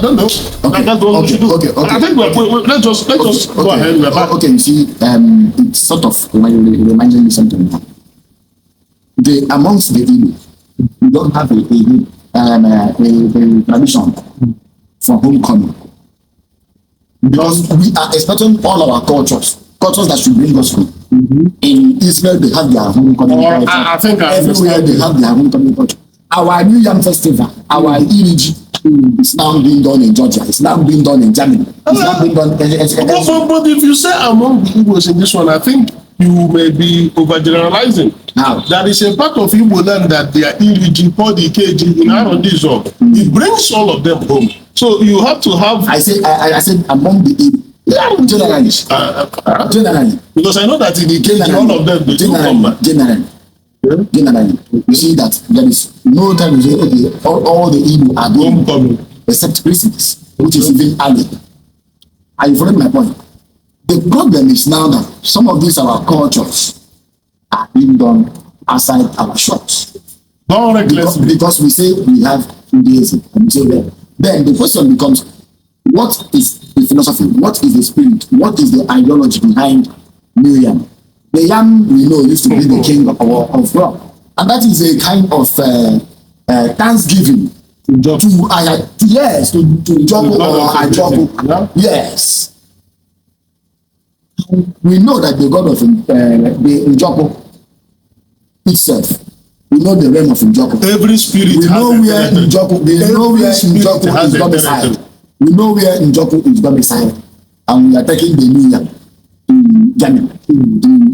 I don't know. Okay. Okay. I think let's just go ahead. We're back. Okay. You see, it's sort of reminding me something. Amongst the Igbo, we don't have a tradition for homecoming, because we are expecting all our cultures that should bring us home. In Israel, they have their homecoming culture. I think everywhere they have their homecoming culture. Our New Yam Festival, our Illegality, is now being done in Georgia. It's now being done in Germany. It's now being done. But if you say among the Igbos in this one, I think you may be overgeneralizing. How? There is a part of Igbo land that they are Illegality, for the KG, it brings all of them home. So you have to have. I said among the Igbo. Generally. Because I know that in the KG, all of them they do come back. Generally, you see that there is no time to say, okay, all the Igbo are homecoming except Christmas, which is even early. Are you following my point? The problem is now that some of these our cultures are being done outside our shops. Because we say we have Judaism, and we say that. Then the question becomes, what is the philosophy? What is the spirit? What is the ideology behind New Yam? The yam we know used to be the king of rock, and that is a kind of thanksgiving to Joko or Ajoko. Yes, we know that the god of the Njoko itself. We know the realm of Njoko. Every spirit. We know where Njoko. We know where Njoko is domiciled. We know where Njoko is domiciled, and we are taking the New Yam to Germany, to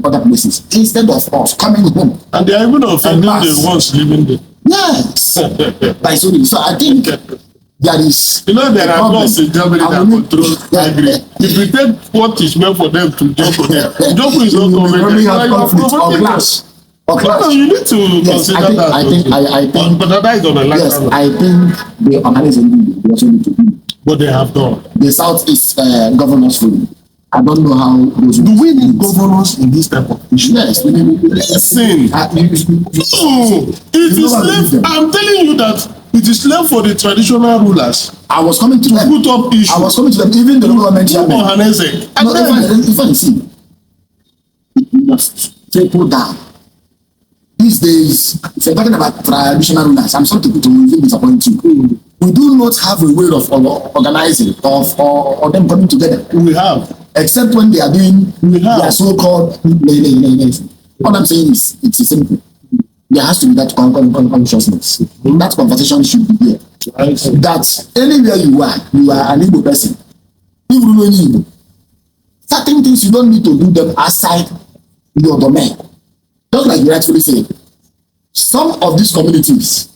other places, instead of us coming home. And they are even offending the ones living there. Yes. So I think there is. You know, there are laws in Germany that control agree. If we take what is meant for them to Joko there, Joko is not going to clash. No, you need to consider that. I think. But that is on a yes, I think the organization they also need to do. But they have done. The Southeast Governors Forum. I don't know how those. Do we need governors in this type of issue? Yes, we need. Listen. No, it is left. I'm telling you that it is left for the traditional rulers. I was coming to them. Put up issues. I was coming to them. Even the government chairman. If I see, it must trickle down. These days, if you're talking about traditional rulers, I'm sorry to even disappoint you. We do not have a way of organizing or them coming together. We have. Except when they are doing their so-called. All I'm saying is it's simple. There has to be that consciousness. That conversation should be there. That anywhere you are an Igbo person. Even when Igbo, certain things you don't need to do them outside your domain. Just like you actually say, some of these communities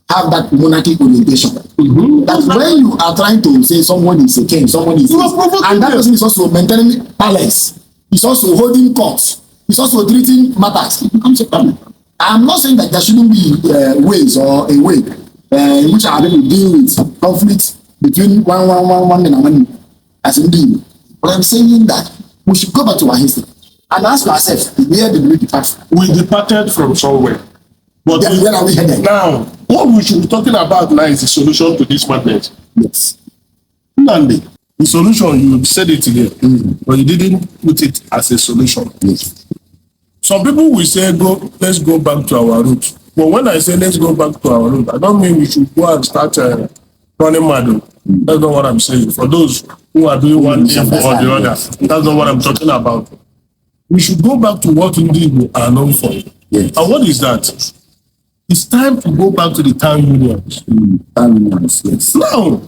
have that monarchic orientation. That when you are trying to say someone is a king, someone is and that person is also maintaining palace, he's also holding courts, he's also treating matters, it becomes a problem. I'm not saying that there shouldn't be ways or a way in which I will deal with conflicts between one and one as a deal. But I'm saying that we should go back to our history and ask ourselves, where did we depart? We departed from somewhere. But where are we headed? Now, what we should be talking about now is the solution to this madness. Yes. Nandi, the solution, you said it today, but you didn't put it as a solution. Yes. Some people will say, let's go back to our roots. But when I say let's go back to our roots, I don't mean we should go and start running mad. That's not what I'm saying. For those who are doing one thing or the other, that's not what I'm talking about. We should go back to what Igbo are known for. Yes. And what is that? It's time to go back to the town unions. Yes. Now,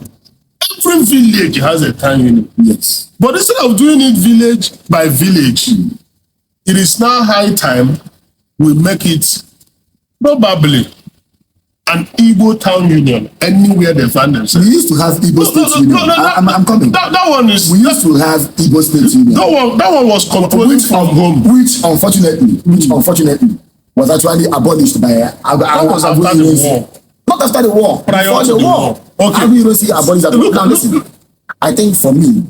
every village has a town union. Yes. But instead of doing it village by village, it is now high time we make it probably an Igbo town union anywhere they find themselves. We used to have Igbo State Union. I'm coming. That one is. We used to have Igbo State Union. That one was controlled from home. Which unfortunately was actually abolished by that was after the war. Not after the war. Prior to the war. Okay. How do you see abolished? Now listen. I think for me,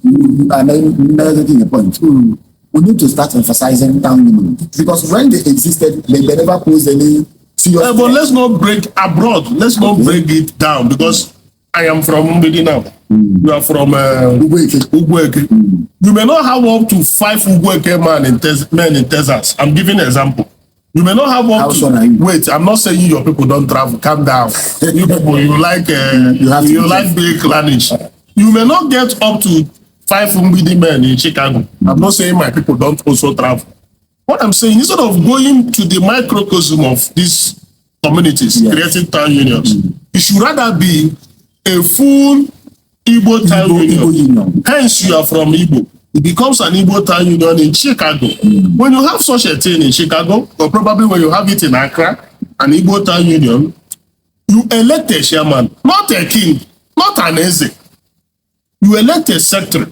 I'm making a point. We need to start emphasizing town union because when they existed, they never posed any. But let's not break abroad. Let's not break it down because I am from Medina. You are from Ugweke. You may not have up to 5 Ugweke men in Texas. I'm giving an example. You may not have up to, wait, I'm not saying your people don't travel. Calm down. You people, you like big clannish. You may not get up to 5 Umbidi men in Chicago. I'm not saying my people don't also travel. What I'm saying, instead of going to the microcosm of these communities, creating town unions, it should rather be a full Igbo town union. Hence, you are from Igbo. It becomes an Igbo town union in Chicago. When you have such a thing in Chicago, or probably when you have it in Accra, an Igbo town union, you elect a chairman, not a king, not an Eze. You elect a secretary.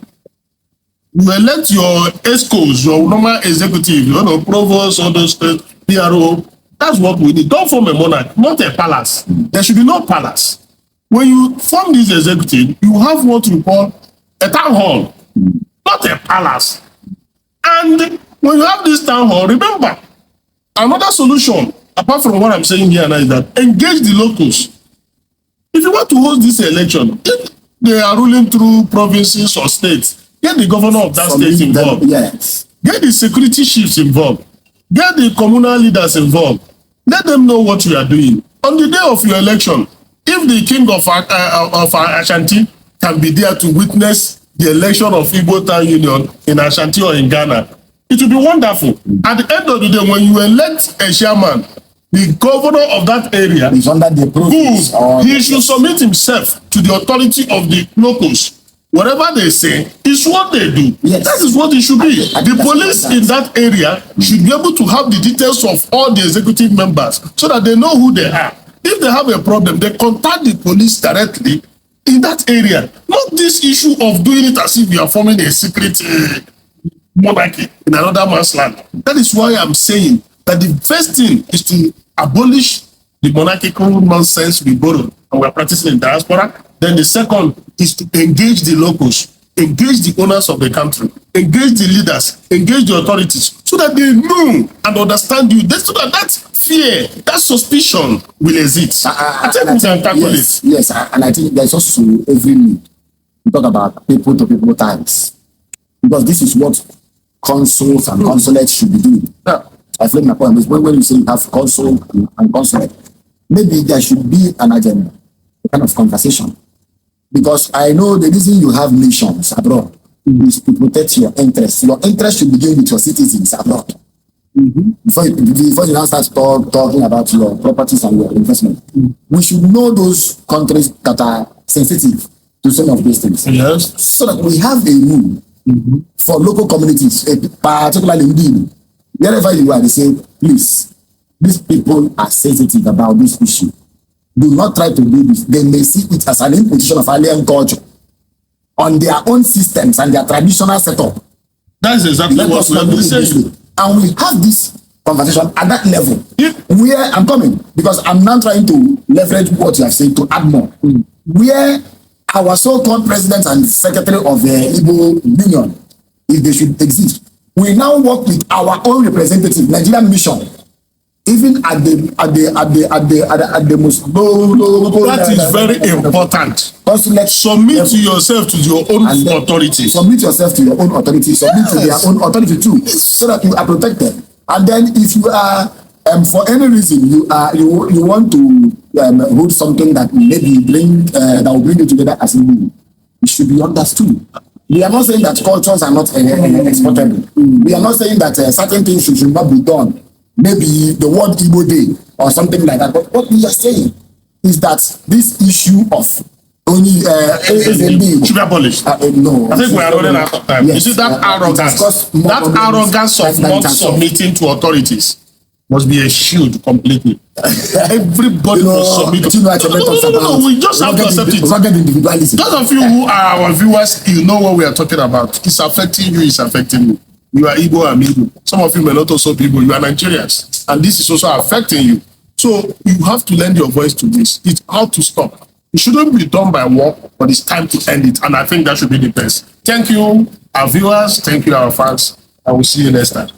You elect your ESCOs, your normal executive, you know, provost, or those PRO. That's what we need. Don't form a monarch, not a palace. There should be no palace. When you form this executive, you have what we call a town hall, not a palace. And when you have this town hall, remember, another solution, apart from what I'm saying here now, is that engage the locals. If you want to host this election, if they are ruling through provinces or states, get the governor of that state involved. Yes. Get the security chiefs involved. Get the communal leaders involved. Let them know what you are doing. On the day of your election, if the king of Ashanti can be there to witness the election of Igbo Town Union in Ashanti or in Ghana, it will be wonderful. At the end of the day, when you elect a chairman, the governor of that area is under the process. He should submit himself to the authority of the locals. Whatever they say is what they do. Yes. That is what it should be. The police in that area should be able to have the details of all the executive members so that they know who they are. If they have a problem, they contact the police directly in that area. Not this issue of doing it as if you are forming a secret monarchy in another man's land. That is why I'm saying that the first thing is to abolish the monarchical nonsense we borrowed and we're practicing in diaspora. Then the second is to engage the locals, engage the owners of the country, engage the leaders, engage the authorities, so that they know and understand you. So that that fear, that suspicion will exist. I think we can tackle it. Yes, and I think there's also every need to talk about people-to-people ties. Because this is what consuls and consulates should be doing. Yeah. I feel my point is when you say you have consul and consulate, maybe there should be an agenda, a kind of conversation. Because I know the reason you have nations abroad is to protect your interests. Your interests should begin with your citizens abroad. Before you now start talking about your properties and your investment. We should know those countries that are sensitive to some of these things. Yes. So that we have a rule for local communities, particularly in Igbo. Wherever you are, they say, please, these people are sensitive about this issue. Do not try to do this. They may see it as an imposition of alien culture on their own systems and their traditional setup. That's exactly what we have been saying. And we have this conversation at that level. Where I'm coming, because I'm now trying to leverage what you have said to add more. Where our so-called president and secretary of the Igbo Union, if they should exist, we now work with our own representative, Nigerian mission. Even at the most low that is very important. Submit to yourself to your own authority. Submit yourself to your own authority. Submit to their own authority too, so that you are protected. And then, if you are for any reason you want to hold something that maybe that will bring you together as a group, it should be understood. We are not saying that cultures are not exportable. We are not saying that certain things should not be done. Maybe the word Igbo Day or something like that. But what we are saying is that this issue of only should be abolished. No, I think we are running out of time. Yes. You see that arrogance of not submitting to authorities must be eschewed completely. Everybody must submit. No, we just have to accept it. Those of you who are our viewers, you know what we are talking about. It's affecting you, it's affecting me. You are Igbo, I'm Igbo. Some of you may not also be Igbo. You are Nigerians. And this is also affecting you. So you have to lend your voice to this. It's how to stop. It shouldn't be done by war, but it's time to end it. And I think that should be the best. Thank you, our viewers. Thank you, our fans. I will see you next time.